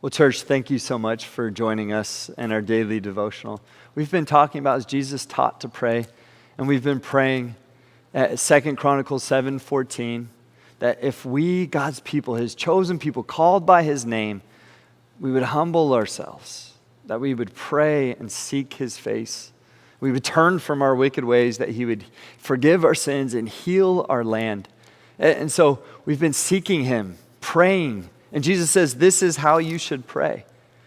Well, church, thank you so much for joining us in our daily devotional. We've been talking about as Jesus taught to pray, and we've been praying at 2 Chronicles 7:14, that if we, God's people, his chosen people, called by his name, we would humble ourselves, that we would pray and seek his face. We would turn from our wicked ways, that he would forgive our sins and heal our land. And so we've been seeking him, praying. And Jesus says, this is how you should pray.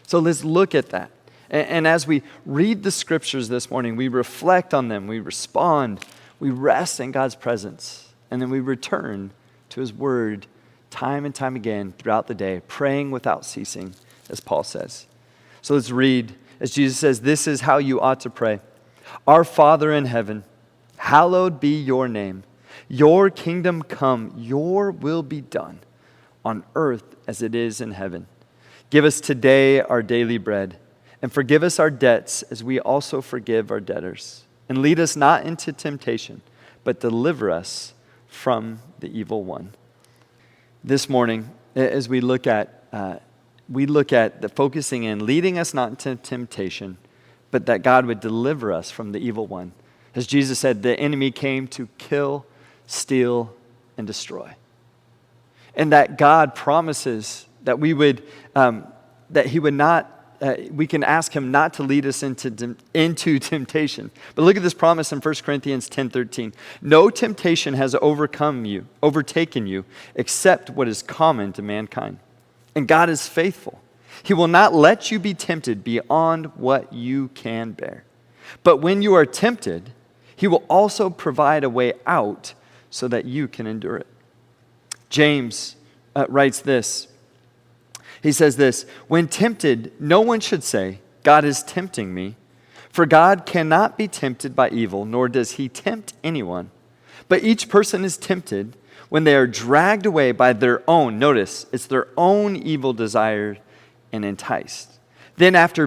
So let's look at that. And as we read the scriptures this morning, we reflect on them, we respond, we rest in God's presence, and then we return to his word time and time again throughout the day, praying without ceasing, as Paul says. So let's read, as Jesus says, this is how you ought to pray. Our Father in heaven, hallowed be your name. Your kingdom come, your will be done on earth as it is in heaven. Give us today our daily bread, and forgive us our debts as we also forgive our debtors. And lead us not into temptation, but deliver us from the evil one. This morning, as we look at the focusing in, leading us not into temptation, but that God would deliver us from the evil one. As Jesus said, the enemy came to kill, steal, and destroy. And that God promises that we would, that he would not, we can ask him not to lead us into temptation. But look at this promise in 1 Corinthians 10:13. No temptation has overtaken you, except what is common to mankind. And God is faithful. He will not let you be tempted beyond what you can bear. But when you are tempted, he will also provide a way out so that you can endure it. James writes this. He says this, when tempted, no one should say, God is tempting me. For God cannot be tempted by evil, nor does he tempt anyone. But each person is tempted when they are dragged away by their own, notice, it's their own evil desire and enticed. Then after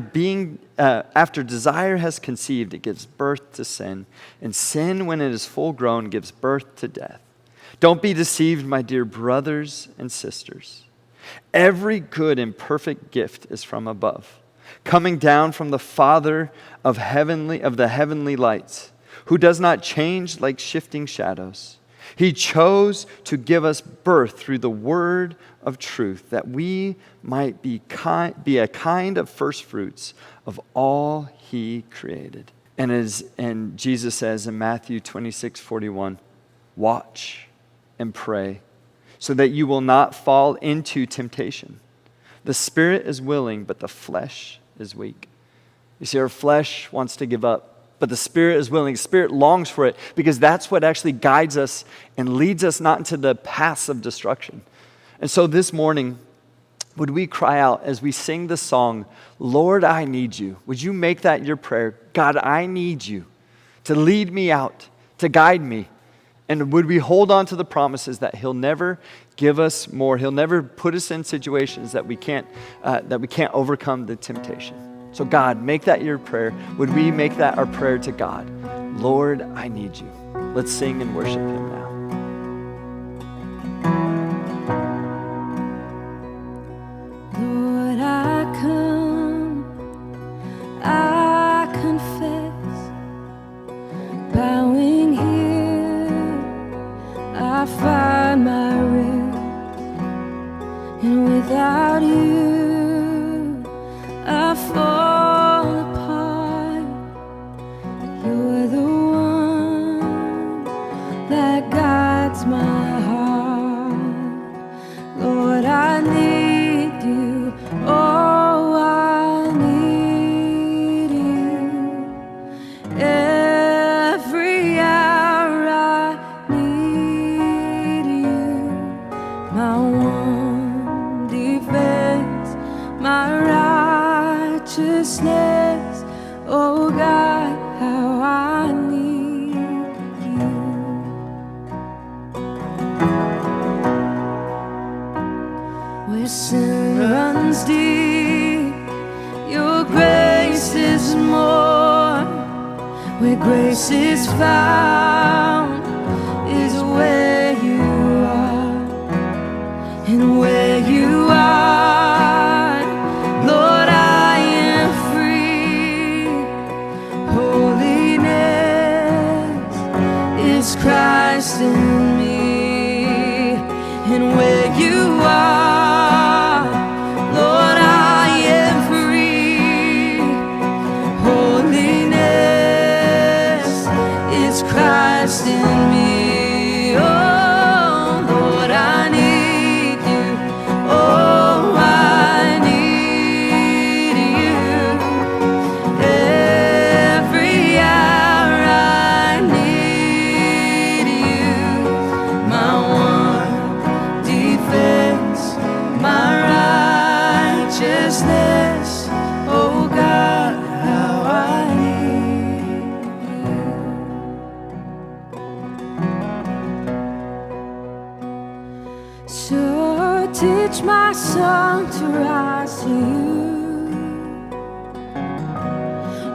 desire has conceived, it gives birth to sin. And sin, when it is full grown, gives birth to death. Don't be deceived, my dear brothers and sisters. Every good and perfect gift is from above, coming down from the Father of the heavenly lights, who does not change like shifting shadows. He chose to give us birth through the word of truth, that we might be a kind of first fruits of all he created. And Jesus says in Matthew 26:41, watch and pray, so that you will not fall into temptation. The spirit is willing, but the flesh is weak. You see, our flesh wants to give up, but the spirit is willing. The spirit longs for it, because that's what actually guides us and leads us not into the paths of destruction. And so this morning, would we cry out as we sing the song, Lord, I need you. Would you make that your prayer? God, I need you to lead me out, to guide me. And would we hold on to the promises that he'll never give us more? He'll never put us in situations that we can't overcome the temptation. So God, make that your prayer. Would we make that our prayer to God? Lord, I need you. Let's sing and worship him now. Lord, I come, I confess, bowing here, I find my rest, and without you, I fall apart. You're the one that guides my heart. Lord, I need you. Oh, I need you. Every hour I need you. My one defense, my righteousness. Oh God, how I need you. Where sin runs deep, your grace is more. Where grace is found is where you are. And where you are, and where you are, Lord, I am free. Holiness is Christ in me. Oh, Lord, I need you. Oh, I need you. Every hour I need you. My one defense, my righteousness. Oh God, how I need you. So teach my song to rise to you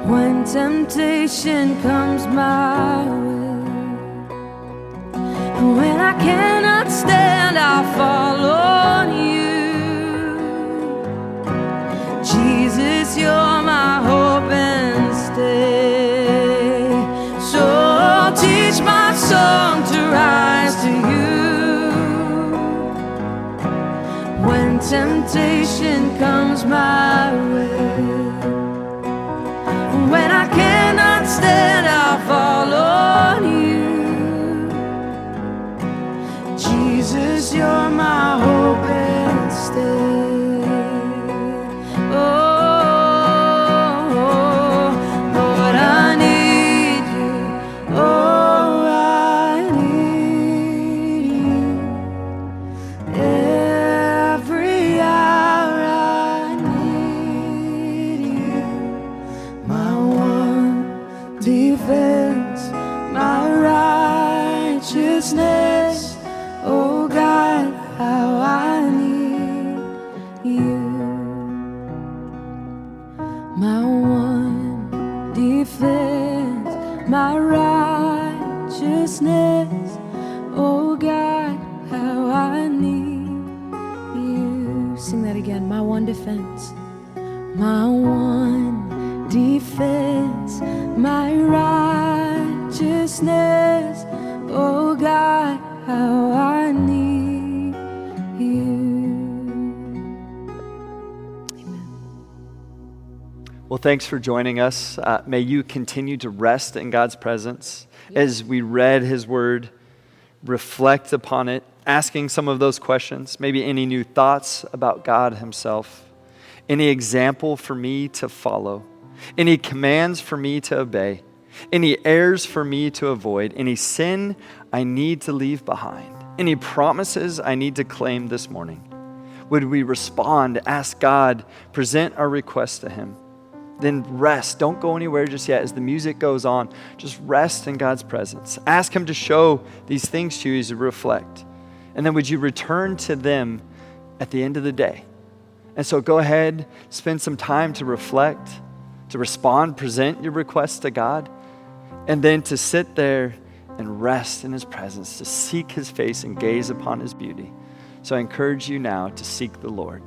when temptation comes my way. And when I cannot stand, I'll fall on you. Jesus, you're my hope and stay. So teach my song to rise to you when temptation comes my way. When I cannot stand, I'll fall on you. Jesus, you're my hope and stay. Oh, Lord, I need you. Oh, I need you. Every hour I need you. My one defense, my righteousness. Oh God, how I need you. My one defense, my righteousness. Oh God, how I need you. Sing that again. My one defense, my one defense, my righteousness. Oh God, how I need you. Amen. Well, thanks for joining us. May you continue to rest in God's presence as we read his word, reflect upon it, asking some of those questions, maybe any new thoughts about God himself, any example for me to follow, any commands for me to obey, any errors for me to avoid, any sin I need to leave behind, any promises I need to claim this morning. Would we respond, ask God, present our requests to him? Then rest. Don't go anywhere just yet. As the music goes on, just rest in God's presence. Ask him to show these things to you as you reflect. And then would you return to them at the end of the day? And so go ahead, spend some time to reflect, to respond, present your requests to God, and then to sit there and rest in his presence, to seek his face and gaze upon his beauty. So I encourage you now to seek the Lord.